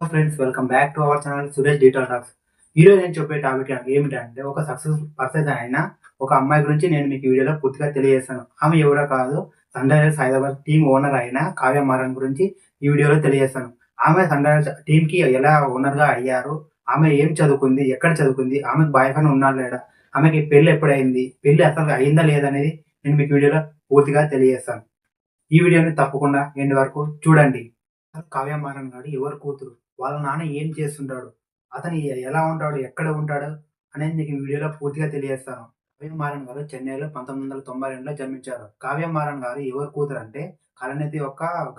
Friends, welcome back to our channel Suresh detail talks. ఈరోజు నేను చెప్పే టాపిక్ ఏమిటంటే ఒక సక్సెస్ఫుల్ పర్సన్ అయిన ఒక అమ్మాయి గురించి నేను మీకు ఈ వీడియోలో పూర్తిగా తెలియజేస్తాను. ఆమె ఎవరో కాదు, Sunrisers Hyderabad team owner అయిన కావ్య మారన్ గురించి ఈ వీడియోలో తెలియజేస్తాను. ఆమె సన్ రైజర్స్ టీమ్‌కి ఎలా ఓనర్‌గా అయ్యారు? ఆమె ఏం చదువుకుంది? ఎక్కడ చదువుకుంది? ఆమెకు బాయ్ ఫ్రెండ్ ఉన్నాడా లేడా? ఆమెకి పెళ్లి ఎప్పుడయింది? పెళ్లి అసలు అయిందా లేదా అనేది నేను మీకు వీడియోలో పూర్తిగా తెలియజేస్తాను. ఈ వీడియోని తప్పకుండా ఎండ్ వరకు చూడండి. కావ్య మారన్ గాడు ఎవరి కూతురు? వాళ్ళ నాన్న ఏం చేస్తుంటాడు? అతను ఎలా ఉంటాడు? ఎక్కడ ఉంటాడు? అనేది మీకు ఈ వీడియోలో పూర్తిగా తెలియజేస్తాను. కావ్య మారన్ గారు చెన్నైలో 1992లో జన్మించారు. కావ్య మారన్ గారు ఎవరి కూతురంటే కళానిధి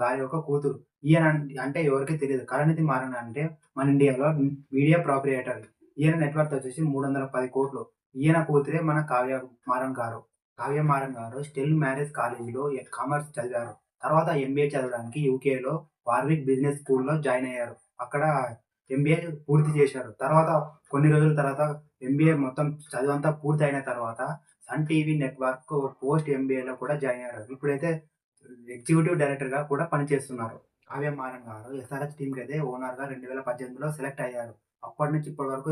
గారి యొక్క కూతురు. ఈయన అంటే ఎవరికీ తెలీదు. కళానిధి మారన్ అంటే మన ఇండియాలో మీడియా ప్రొప్రైటర్. ఈయన నెట్ వర్త్ వచ్చేసి 310,00,00,000. ఈయన కూతురే మన కావ్య మారన్ గారు. కావ్య మారన్ గారు స్టిల్ మ్యారేజ్ కాలేజీలో కామర్స్ చదివారు. తర్వాత ఎంబీఏ చదవడానికి యూకేలో వార్విక్ బిజినెస్ స్కూల్‌లో జాయిన్ అయ్యారు. అక్కడ ఎంబీఏ పూర్తి చేశారు. తర్వాత కొన్ని రోజుల తర్వాత ఎంబీఏ మొత్తం చదువంతా పూర్తయిన తర్వాత సన్ టీవీ నెట్‌వర్క్ పోస్ట్ ఎంబీఏలో కూడా జాయిన్ అయ్యారు. ఇప్పుడైతే ఎగ్జిక్యూటివ్ డైరెక్టర్‌గా కూడా పనిచేస్తున్నారు. కావ్య మారన్ గారు ఎస్ఆర్‌హెచ్ టీమ్‌కైతే ఓనర్‌గా 2018లో సెలెక్ట్ అయ్యారు. అప్పటి నుంచి ఇప్పటి వరకు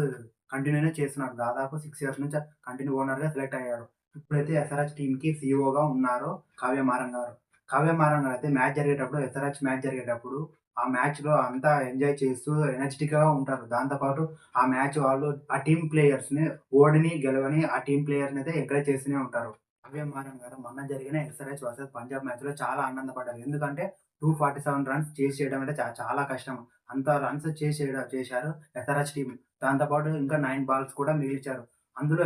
కంటిన్యూ‌నే చేస్తున్నారు. దాదాపు 6 ఇయర్స్ నుంచి కంటిన్యూ ఓనర్‌గా సెలెక్ట్ అయ్యారు. ఇప్పుడైతే ఎస్ఆర్‌హెచ్ టీమ్‌కి సీఈఓగా ఉన్నారు కావ్య మారన్ గారు. కావ్య మారన్ గారు అయితే మ్యాచ్ జరిగేటప్పుడు ఎస్ఆర్‌హెచ్ మ్యాచ్ జరిగేటప్పుడు ఆ మ్యాచ్‌లో అంతా ఎంజాయ్ చేస్తూ ఎనర్జిటిక్‌గా ఉంటారు. దాంతో పాటు ఆ మ్యాచ్ వాళ్ళు ఆ టీమ్ ప్లేయర్స్‌ని ఓడని, గెలవని ఆ టీమ్ ప్లేయర్స్‌ని అయితే ఎంకరేజ్ చేస్తూనే ఉంటారు. కావ్య మారన్ గారు మొన్న జరిగిన ఎస్ఆర్‌హెచ్ వర్సెస్ పంజాబ్ మ్యాచ్‌లో చాలా ఆనందపడ్డారు. ఎందుకంటే 247 రన్స్ చేజ్ చేయడం అంటే చాలా కష్టం. అంత రన్స్ చేశారు ఎస్ఆర్‌హెచ్ టీమ్. దాంతో పాటు ఇంకా 9 బాల్స్ కూడా మిగిల్చారు. అందులో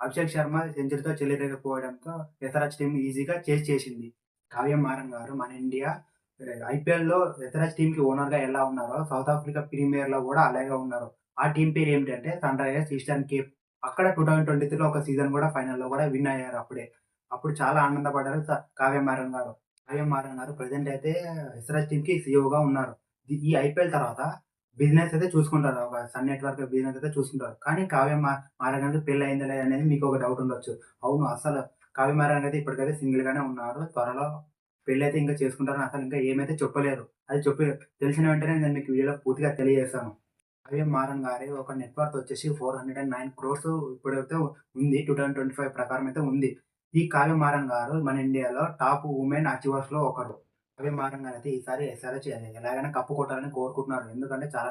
అభిషేక్ శర్మ సెంచరీతో చెలరేగిపోవడంతో ఎస్ఆర్‌హెచ్ టీమ్ ఈజీగా చేజ్ చేసింది. కావ్య మారన్ గారు మన ఇండియా ఐపీఎల్‌లో ఎస్ఆర్‌హెచ్ టీమ్‌కి ఓనర్‌గా ఎలా ఉన్నారో సౌత్ ఆఫ్రికా ప్రీమియర్‌లో కూడా అలాగే ఉన్నారు. ఆ టీమ్ పేరు ఏమిటంటే సన్ రైజర్స్ ఈస్టర్న్ కేప్. అక్కడ 2023లో ఒక సీజన్ కూడా ఫైనల్‌లో కూడా విన్ అయ్యారు అప్పుడే. అప్పుడు చాలా ఆనందపడ్డారు కావ్య మారన్ గారు. కావ్య మారన్ గారు ప్రెజెంట్ అయితే ఎస్ఆర్‌హెచ్ టీమ్‌కి సీఈఓగా ఉన్నారు. ఈ ఐపీఎల్ తర్వాత బిజినెస్ అయితే చూసుకుంటారు. ఒక సన్ నెట్‌వర్క్ బిజినెస్ అయితే చూసుకుంటారు. కానీ కావ్య మారన్ గారికి పెళ్లి అయిందా లేదా అనేది మీకు ఒక డౌట్ ఉండొచ్చు. అవును. అసలు కావ్య మారన్ అయితే ఇప్పటికైతే సింగిల్‌గానే ఉన్నారు. త్వరలో పెళ్లయితే ఇంకా చేసుకుంటారని అసలు ఇంకా ఏమైతే చెప్పలేరు. అది తెలిసిన వెంటనే నేను మీకు వీడియోలో పూర్తిగా తెలియజేస్తాను. కావ్య మారన్ గారి ఒక నెట్ వర్త్ వచ్చేసి 409 క్రోర్స్ ఇప్పుడైతే ఉంది. 2025 ప్రకారం అయితే ఉంది. ఈ కావ్య మారన్ గారు మన ఇండియాలో టాప్ వుమెన్ అచీవర్స్‌లో ఒకరు. కావ్య మారన్ గారైతే ఈసారి ఎస్ఆర్‌హెచ్ ఎలాగైనా కప్పు కొట్టాలని కోరుకుంటున్నారు. ఎందుకంటే చాలా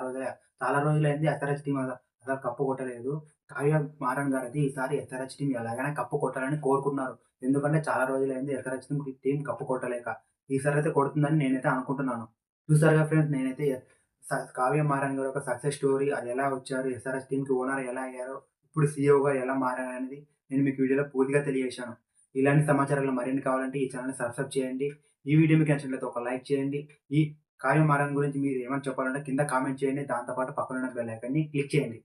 రోజులైంది ఎస్ఆర్‌హెచ్ టీమ్ అసలు కప్పు కొట్టలేదు. కావ్య మారన్ గారైతే ఈసారి ఎస్ఆర్‌హెచ్ టీమ్ ఎలాగైనా కప్పు కొట్టాలని కోరుకుంటున్నారు. ఎందుకంటే చాలా రోజులైంది ఎస్ఆర్‌హెచ్ టీమ్ కప్పు కొట్టలేక. ఈసారైతే కొడుతుందని నేనైతే అనుకుంటున్నాను. చూసారుగా ఫ్రెండ్స్, నేనైతే కావ్య మారన్ గారి యొక్క సక్సెస్ స్టోరీ, అది ఎలా వచ్చారు, ఎస్ఆర్‌హెచ్ టీమ్‌కి ఓనర్ ఎలా అయ్యారో, ఇప్పుడు సీఈఓగా ఎలా మారారనేది నేను మీకు వీడియోలో పూర్తిగా తెలియజేశాను. ఇలాంటి సమాచారాలు మరిన్ని కావాలంటే ఈ ఛానెల్‌ని సబ్స్క్రైబ్ చేయండి. ఈ వీడియో మీకు నచ్చినట్లయితే ఒక లైక్ చేయండి. ఈ కావ్య మారన్ గురించి మీరు ఏమైనా చెప్పాలంటే కింద కామెంట్ చేయండి. దాంతో పాటు పక్కనున్న బెల్ ఐకాన్‌ని క్లిక్ చేయండి.